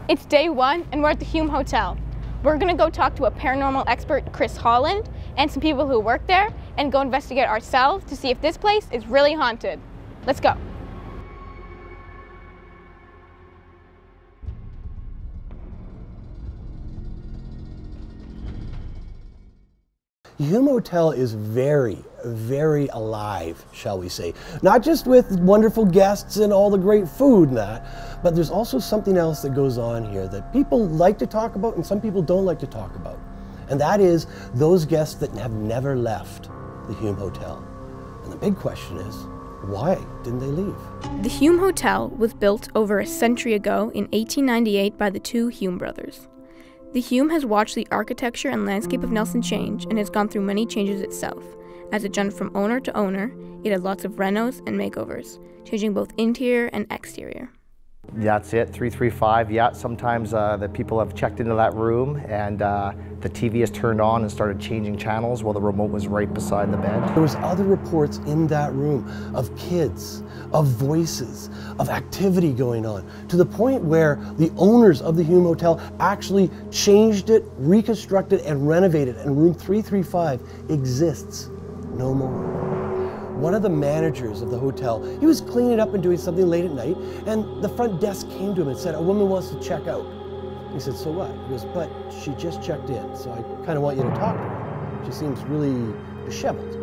It's day one and we're at the Hume Hotel. We're gonna go talk to a paranormal expert, Chris Holland, and some people who work there and go investigate ourselves to see if this place is really haunted. Let's go. Hume Hotel is very, very alive, shall we say. Not just with wonderful guests and all the great food and that, but there's also something else that goes on here that people like to talk about and some people don't like to talk about. And that is those guests that have never left the Hume Hotel. And the big question is, why didn't they leave? The Hume Hotel was built over a century ago in 1898 by the two Hume brothers. The Hume has watched the architecture and landscape of Nelson change and has gone through many changes itself. As it jumped from owner to owner, it had lots of renos and makeovers, changing both interior and exterior. That's it, 335. Yeah, sometimes the people have checked into that room and the TV is turned on and started changing channels while the remote was right beside the bed. There was other reports in that room of kids, of voices, of activity going on, to the point where the owners of the Hume Hotel actually changed it, reconstructed, and renovated, and room 335 exists no more. One of the managers of the hotel, he was cleaning up and doing something late at night, and the front desk came to him and said, "A woman wants to check out." He said, "So what?" He goes, "But she just checked in, so I kind of want you to talk to her. She seems really disheveled."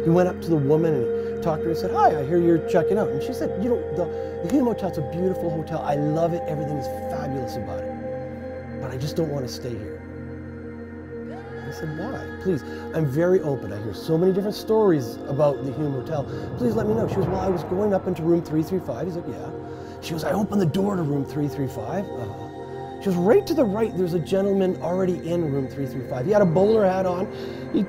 He went up to the woman and talked to her and said, "Hi, I hear you're checking out." And she said, "You know, the Hume Hotel's a beautiful hotel. I love it. Everything is fabulous about it. But I just don't want to stay here." I said, "Why? Please, I'm very open. I hear so many different stories about the Hume Hotel. Please let me know." She goes, "Well, I was going up into room 335. He's like, "Yeah." She goes, "I opened the door to room 335. She goes, "Right to the right, there's a gentleman already in room 335. He had a bowler hat on. He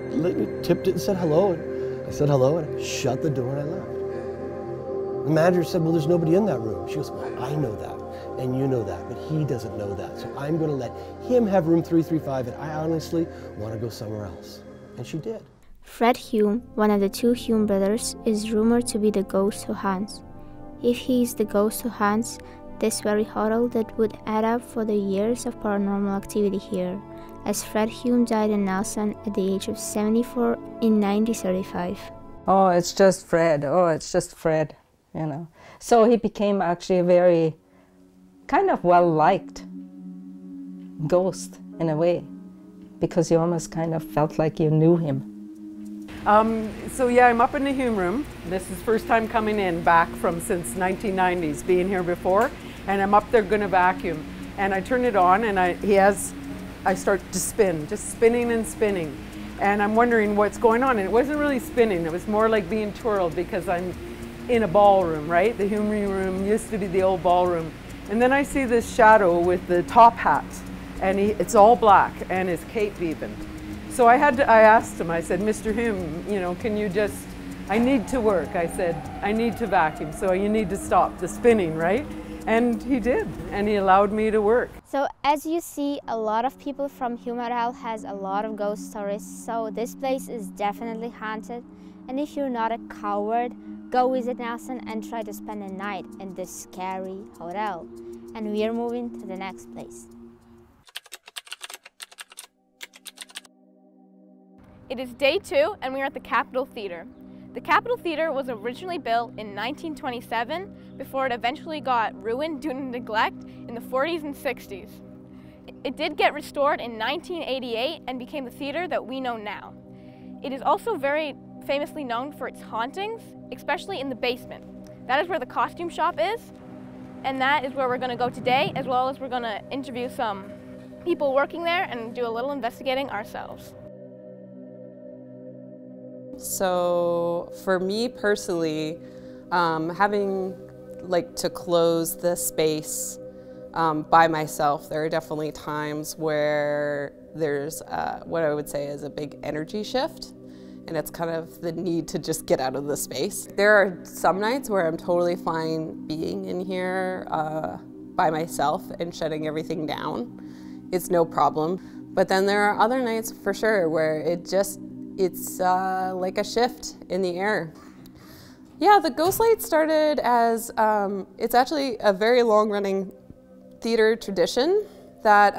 tipped it and said hello." And I said hello and I shut the door and I left. The manager said, "Well, there's nobody in that room." She goes, "Well, I know that. And you know that, but he doesn't know that. So I'm going to let him have room 335, and I honestly want to go somewhere else." And she did. Fred Hume, one of the two Hume brothers, is rumored to be the ghost who haunts. If he is the ghost who haunts this very hotel, that would add up for the years of paranormal activity here, as Fred Hume died in Nelson at the age of 74 in 1935. Oh, it's just Fred. Oh, it's just Fred, you know. So he became actually a very kind of well-liked ghost in a way, because you almost kind of felt like you knew him. So yeah, I'm up in the Hume room. This is first time coming in back from since 1990s, being here before, and I'm up there gonna vacuum. And I turn it on and I start to spin, just spinning and spinning. And I'm wondering what's going on. And it wasn't really spinning, it was more like being twirled because I'm in a ballroom, right? The Hume room used to be the old ballroom. And then I see this shadow with the top hat, and it's all black, and his cape even. So I asked him, I said, "Mr. Hume, you know, can you just, I need to work." I said, "I need to vacuum, so you need to stop the spinning, right?" And he did, and he allowed me to work. So as you see, a lot of people from Hume Hotel has a lot of ghost stories, so this place is definitely haunted. And if you're not a coward, go visit Nelson and try to spend a night in this scary hotel. And we are moving to the next place. It is day two and we are at the Capitol Theater. The Capitol Theater was originally built in 1927 before it eventually got ruined due to neglect in the 40s and 60s. It did get restored in 1988 and became the theater that we know now. It is also very famously known for its hauntings, especially in the basement. That is where the costume shop is, and that is where we're going to go today, as well as we're going to interview some people working there and do a little investigating ourselves. So for me personally, having to close the space by myself, there are definitely times where there's what I would say is a big energy shift. And it's kind of the need to just get out of the space. There are some nights where I'm totally fine being in here by myself and shutting everything down. It's no problem. But then there are other nights for sure where it's like a shift in the air. Yeah, the Ghost Light started as, it's actually a very long running theater tradition that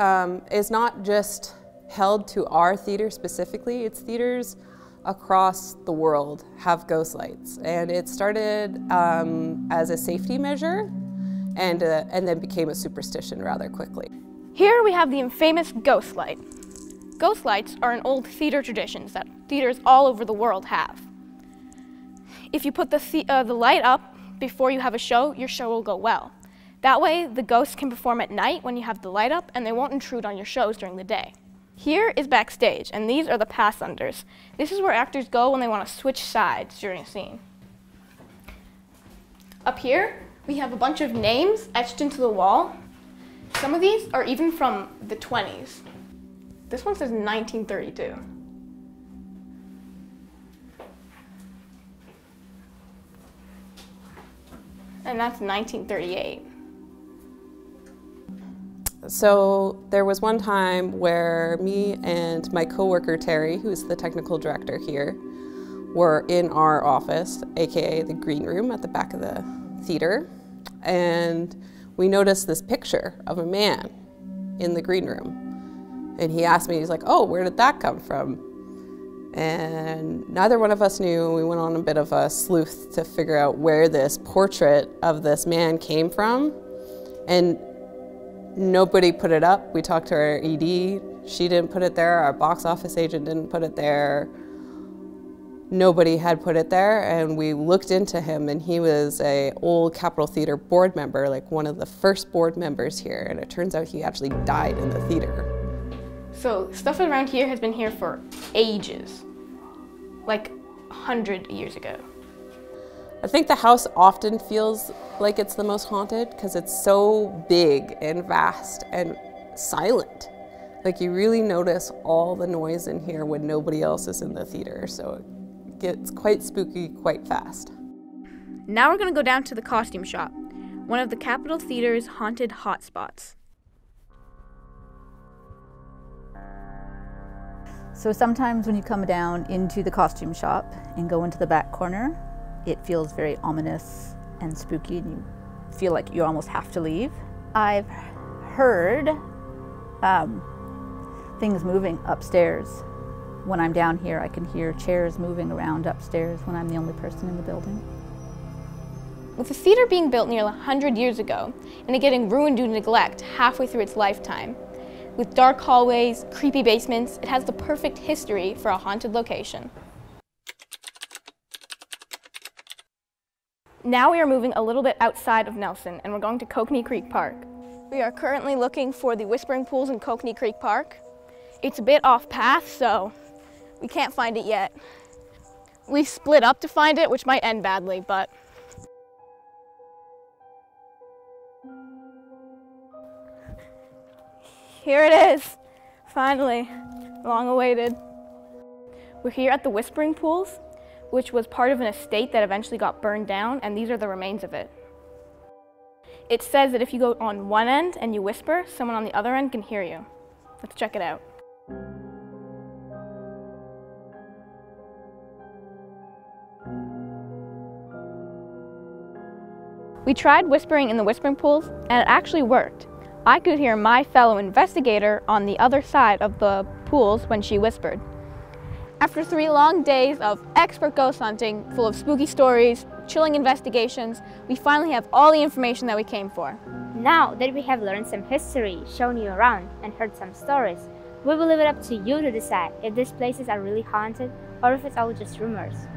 is not just held to our theater specifically. It's theaters across the world have ghost lights, and it started as a safety measure and then became a superstition rather quickly. Here we have the infamous ghost light. Ghost lights are an old theater tradition that theaters all over the world have. If you put the light up before you have a show, your show will go well. That way, the ghosts can perform at night when you have the light up, and they won't intrude on your shows during the day. Here is backstage, and these are the pass-unders. This is where actors go when they want to switch sides during a scene. Up here, we have a bunch of names etched into the wall. Some of these are even from the 20s. This one says 1932. And that's 1938. So there was one time where me and my coworker Terry, who's the technical director here, were in our office, aka the green room at the back of the theater, and we noticed this picture of a man in the green room. And he asked me, he's like, "Oh, where did that come from?" And neither one of us knew. We went on a bit of a sleuth to figure out where this portrait of this man came from, and nobody put it up. We talked to our ED, she didn't put it there, our box office agent didn't put it there. Nobody had put it there, and we looked into him, and he was an old Capitol Theater board member, like one of the first board members here, and it turns out he actually died in the theater. So stuff around here has been here for ages, like 100 years ago. I think the house often feels like it's the most haunted because it's so big and vast and silent. Like you really notice all the noise in here when nobody else is in the theater, so it gets quite spooky quite fast. Now we're going to go down to the costume shop, one of the Capitol Theater's haunted hotspots. So sometimes when you come down into the costume shop and go into the back corner, it feels very ominous and spooky, and you feel like you almost have to leave. I've heard things moving upstairs. When I'm down here, I can hear chairs moving around upstairs when I'm the only person in the building. With the theater being built nearly 100 years ago, and it getting ruined due to neglect halfway through its lifetime, with dark hallways, creepy basements, it has the perfect history for a haunted location. Now we are moving a little bit outside of Nelson, and we're going to Kokanee Creek Park. We are currently looking for the Whispering Pools in Kokanee Creek Park. It's a bit off path, so we can't find it yet. We split up to find it, which might end badly, but here it is, finally, long awaited. We're here at the Whispering Pools, which was part of an estate that eventually got burned down, and these are the remains of it. It says that if you go on one end and you whisper, someone on the other end can hear you. Let's check it out. We tried whispering in the Whispering Pools, and it actually worked. I could hear my fellow investigator on the other side of the pools when she whispered. After 3 long days of expert ghost hunting, full of spooky stories, chilling investigations, we finally have all the information that we came for. Now that we have learned some history, shown you around, and heard some stories, we will leave it up to you to decide if these places are really haunted or if it's all just rumors.